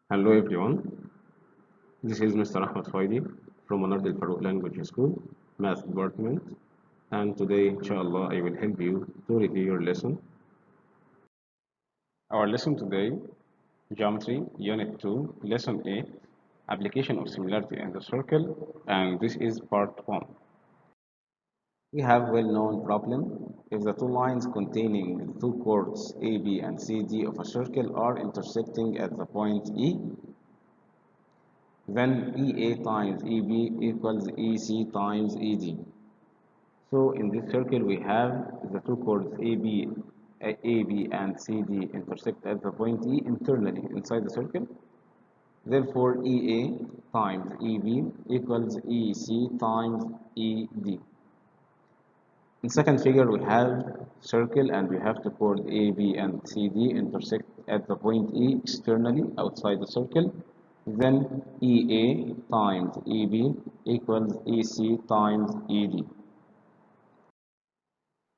Hello everyone, this is Mr. Ahmed Faidi from Untitled Language School, Math Department, and today, inshallah, I will help you to review your lesson. Our lesson today, Geometry, Unit 2, Lesson 8, Application of Similarity in the Circle, and this is Part 1. We have well-known problem. If the two lines containing the two chords AB and CD of a circle are intersecting at the point E, then EA times EB equals EC times ED. So in this circle we have the two chords AB and CD intersect at the point E internally inside the circle. Therefore EA times EB equals EC times ED. In second figure we have circle and we have the chord AB and CD intersect at the point E externally outside the circle. Then EA times EB equals EC times ED.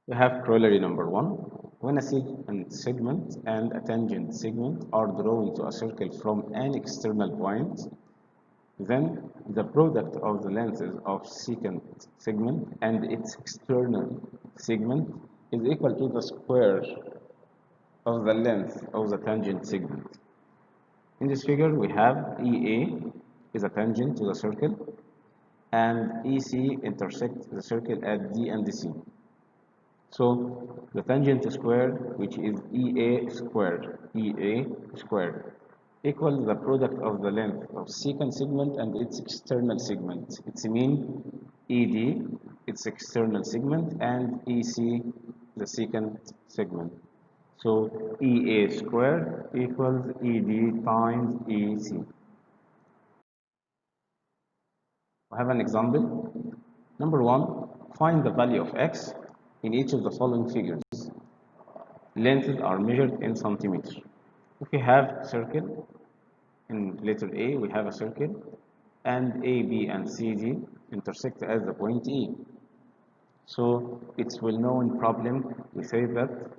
We have corollary number 1. When a segment and a tangent segment are drawn to a circle from an external point, then the product of the lengths of secant segment and its external segment is equal to the square of the length of the tangent segment. In this figure, we have EA is a tangent to the circle and EC intersects the circle at D and C. So the tangent square, which is EA squared, equals the product of the length of secant segment and its external segment. It's mean ED, its external segment, and EC, the secant segment. So EA squared equals ED times EC. We have an example. Number 1, find the value of x in each of the following figures. Lengths are measured in centimeters. If we have a circle, in letter A we have a circle, and AB and CD intersect at the point E. So it's well-known problem. We say that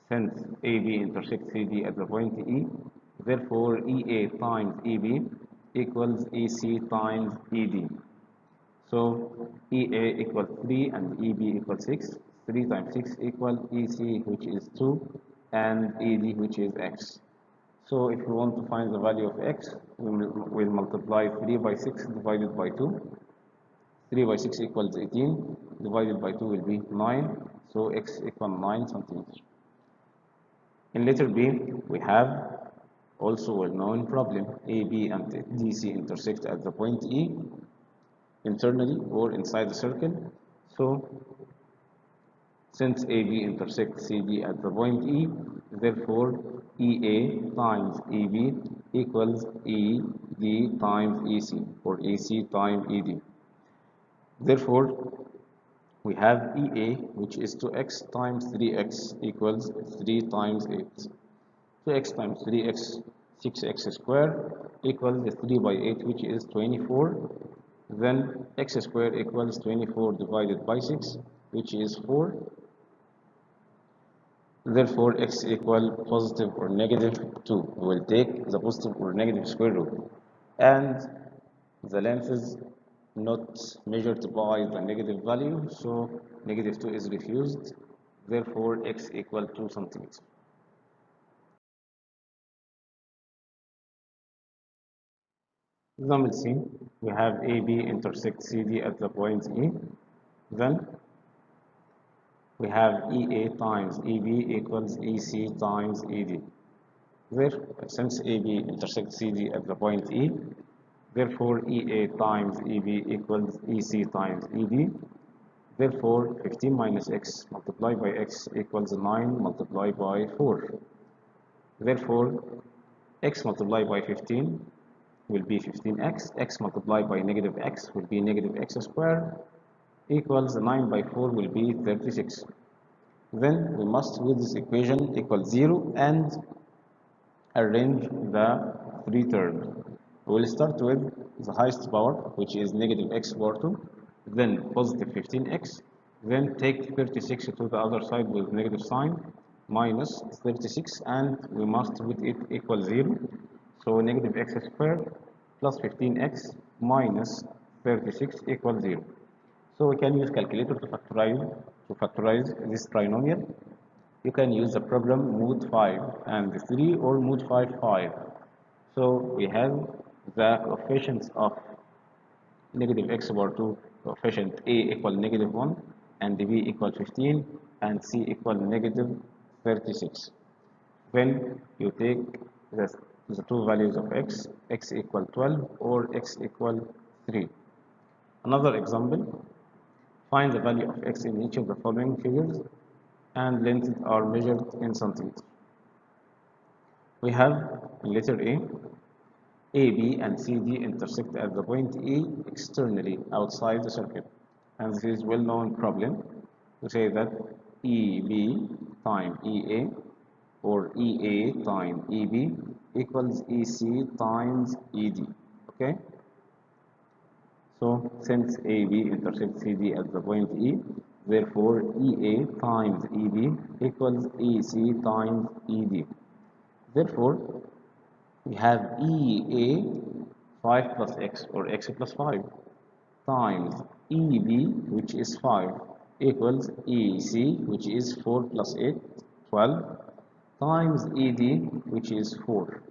since AB intersects CD at the point E, therefore EA times EB equals EC times ED. So EA equals 3 and EB equals 6. 3 times 6 equals EC, which is 2, and ED, which is x. So if we want to find the value of x, we'll multiply 3 by 6 divided by 2. 3 by 6 equals 18, divided by 2 will be 9, so x equals 9 centimeters. In letter B, we have also well-known problem. AB and DC intersect at the point E, internally or inside the circle. So since AB intersects CD at the point E, therefore EA times EB equals ED times EC, or EC times ED. Therefore we have EA, which is 2x times 3x equals 3 times 8. 2x times 3x, 6x squared equals 3 by 8, which is 24. Then x squared equals 24 divided by 6, which is 4. Therefore x equal positive or negative 2. We will take the positive or negative square root. And the length is not measured by the negative value, so negative 2 is refused. Therefore x equal 2 centimeters. Example C, we have AB intersect CD at the point E. Then we have EA times EB equals EC times ED. Since AB intersects CD at the point E, therefore EA times EB equals EC times ED. Therefore 15 minus x multiplied by x equals 9 multiplied by 4. Therefore x multiplied by 15 will be 15x, x multiplied by negative x will be negative x squared, equals 9 by 4 will be 36. Then we must with this equation equal 0 and arrange the three terms. We will start with the highest power, which is negative x power 2, then positive 15x, then take 36 to the other side with negative sign, minus 36, and we must with it equal 0. So negative x squared plus 15x minus 36 equals 0. So we can use calculator to factorize this trinomial. You can use the program mode 5 and 3 or mode 5 5. So we have the coefficients of negative x over 2 coefficient a equal negative 1 and b equal 15 and c equal negative 36. When you take the two values of x equal 12 or x equal 3. Another example, find the value of x in each of the following figures and lengths are measured in centimeters. We have letter A, B, and C, D intersect at the point E externally outside the circle. And this is well-known problem. We say that EB times EA or EA times EB equals EC times ED. Okay? So since AB intersects CD at the point E, therefore EA times EB equals EC times ED. Therefore, we have EA 5 plus x or x plus 5 times EB which is 5 equals EC which is 4 plus 8 12 times ED which is 4.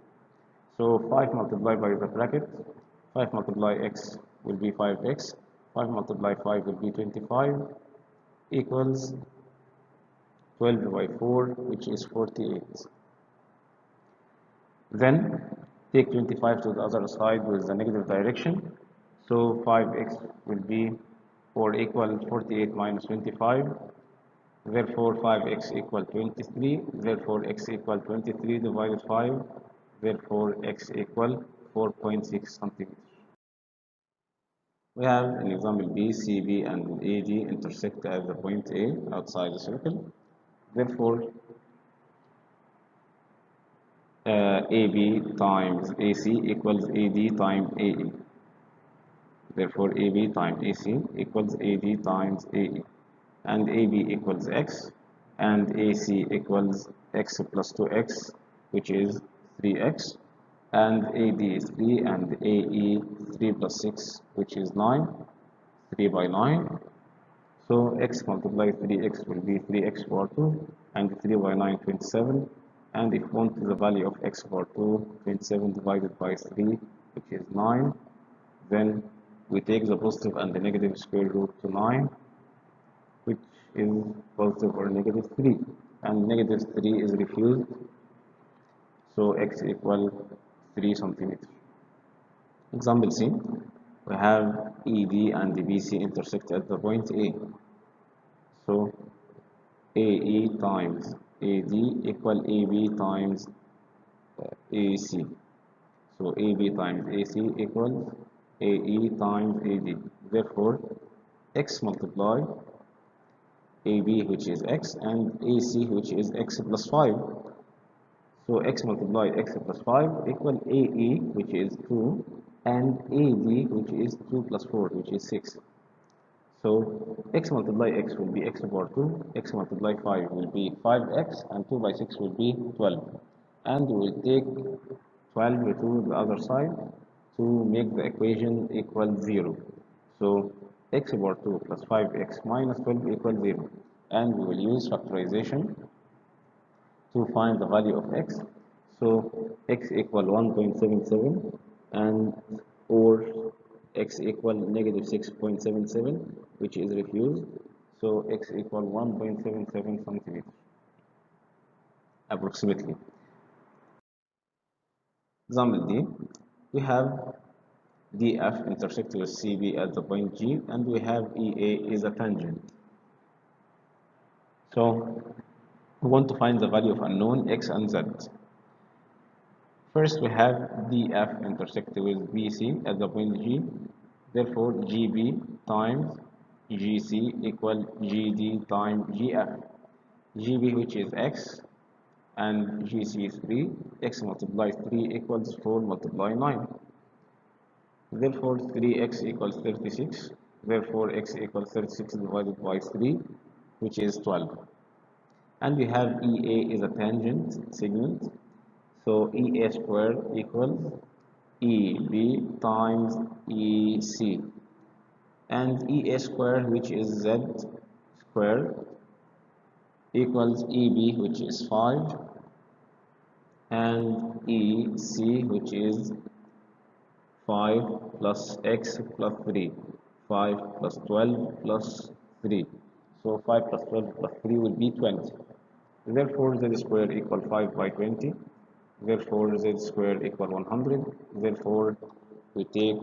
So 5 multiplied by the bracket, 5 multiply x will be 5x, 5 multiply 5 will be 25 equals 12 by 4 which is 48. Then take 25 to the other side with the negative direction. So 5x will be or equal 48 minus 25. Therefore 5x equal 23. Therefore x equal 23 divided 5. Therefore x equal 4.6 centimeters. We have an example B, C, B, and AD intersect at the point A outside the circle. Therefore AB times AC equals AD times AE. Therefore, AB times AC equals AD times AE. And AB equals X. And AC equals X plus 2X, which is 3X. And AD is 3 and AE 3 plus 6, which is 9. 3 by 9. So X multiplied 3X will be 3X power 2. And 3 by 9, 27. And if we want the value of x over 2, 27 divided by 3, which is 9, then we take the positive and the negative square root to 9, which is positive or negative 3. And negative 3 is refused, so x equal 3 centimeters. Example C, we have ED and BC intersect at the point A. So AE times AD equal AB times AC. So AB times AC equals AE times AD. Therefore, x multiply AB which is x and AC which is x plus 5. So x multiply x plus 5 equal AE which is 2 and AD which is 2 plus 4 which is 6. So x multiply x will be x over 2, x multiply 5 will be 5x and 2 by 6 will be 12. And we will take 12 to the other side to make the equation equal 0. So x over 2 plus 5x minus 12 equals 0. And we will use factorization to find the value of x. So x equal 1.77 and or x equal negative 6.77, which is refused. So x equal 1.77 centimeters approximately. Example D, we have DF intersect with CB at the point G, and we have EA is a tangent. So we want to find the value of unknown x and z. First, we have DF intersect with BC at the point G. Therefore, GB times GC equal GD times GF. GB, which is x, and GC is 3. X multiplied 3 equals 4 multiply 9. Therefore, 3x equals 36. Therefore, x equals 36 divided by 3, which is 12. And we have EA is a tangent segment. So EA squared equals EB times EC, and EA squared, which is Z squared, equals EB, which is 5, and EC, which is 5 plus X plus 3, 5 plus 12 plus 3. So 5 plus 12 plus 3 will be 20. Therefore, Z squared equal 5 by 20. Therefore, Z squared equal 100. Therefore, we take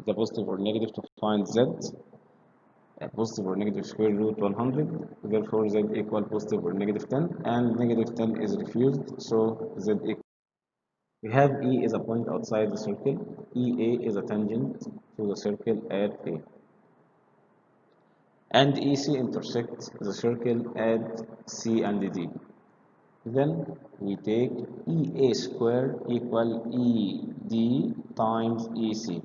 the positive or negative to find Z. Positive or negative square root 100. Therefore, Z equal positive or negative 10. And negative 10 is refused. So, Z equal. We have E is a point outside the circle. EA is a tangent to the circle at A. And EC intersects the circle at C and D. Then we take EA squared equal ED times EC.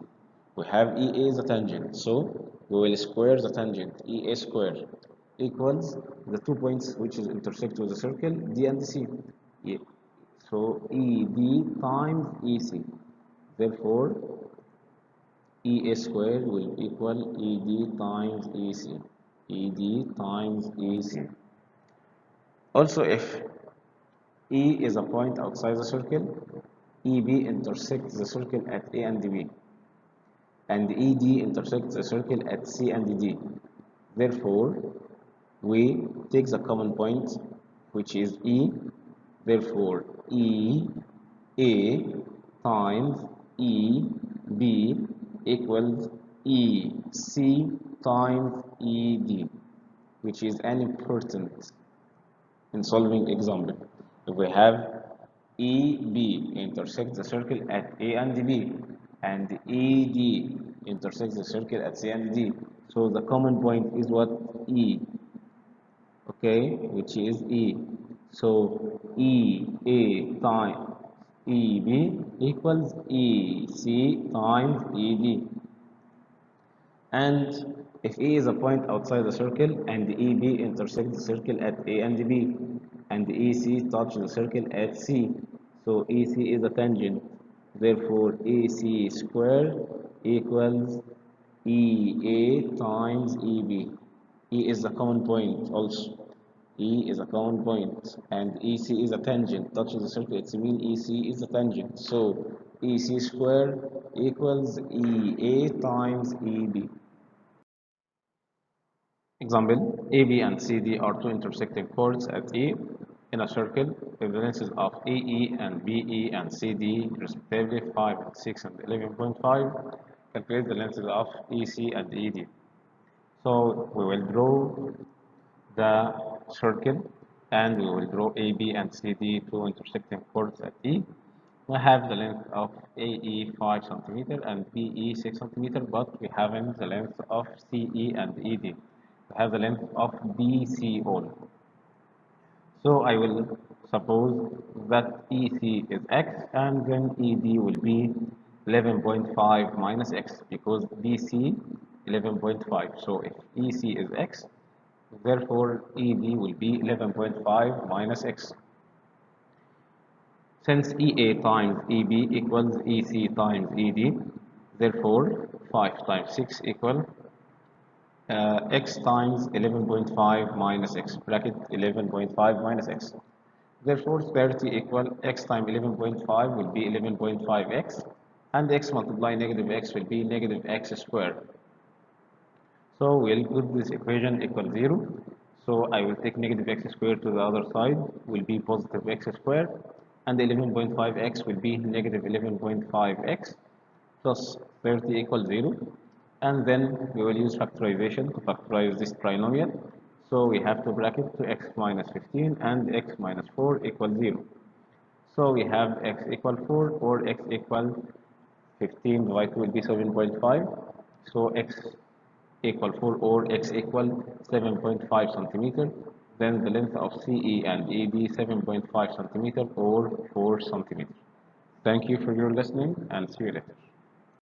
We have EA is a tangent, so we will square the tangent. EA squared equals the 2 points which is intersect with the circle D and C. So ED times EC. Therefore, EA squared will equal ED times EC. ED times EC. Also, if E is a point outside the circle, EB intersects the circle at A and B, and ED intersects the circle at C and D. Therefore, we take the common point, which is E. Therefore, E A times E B equals E C times E D, which is an important in solving example. If we have EB intersects the circle at A and B, and ED intersects the circle at C and D, so the common point is what? E, okay, which is E. So EA times EB equals EC times ED. And if E is a point outside the circle and EB intersects the circle at A and B, and EC touch the circle at C, so EC is a tangent. Therefore, AC squared equals EA times EB. E is a common point also. E is a common point, and EC is a tangent. Touches the circle, it means EC is a tangent. So EC squared equals EA times EB. Example, AB and CD are two intersecting chords at E in a circle. If the lengths of AE and BE and CD respectively 5 and 6 and 11.5, calculate the lengths of EC and ED. So we will draw the circle and we will draw AB and CD, two intersecting chords at E. We have the length of AE 5 cm and BE 6 cm, but we haven't the length of CE and ED. We have the length of BC all. So I will suppose that EC is X and then ED will be 11.5 minus X because BC 11.5. So if EC is X, therefore ED will be 11.5 minus X. Since EA times EB equals EC times ED, therefore 5 times 6 equal X times 11.5 minus X, bracket 11.5 minus X. Therefore 30 equal X times 11.5 will be 11.5X, and X multiply negative X will be negative X squared. So we'll put this equation equal 0. So I will take negative X squared to the other side, will be positive X squared, and 11.5X will be negative 11.5X plus 30 equals 0. And then we will use factorization to factorize this trinomial. So we have to bracket to x minus 15 and x minus 4 equals 0. So we have x equal 4 or x equal 15 divided will be 7.5. So x equal 4 or x equal 7.5 centimeter. Then the length of CE and ED 7.5 centimeter or 4 centimeter. Thank you for your listening and see you later.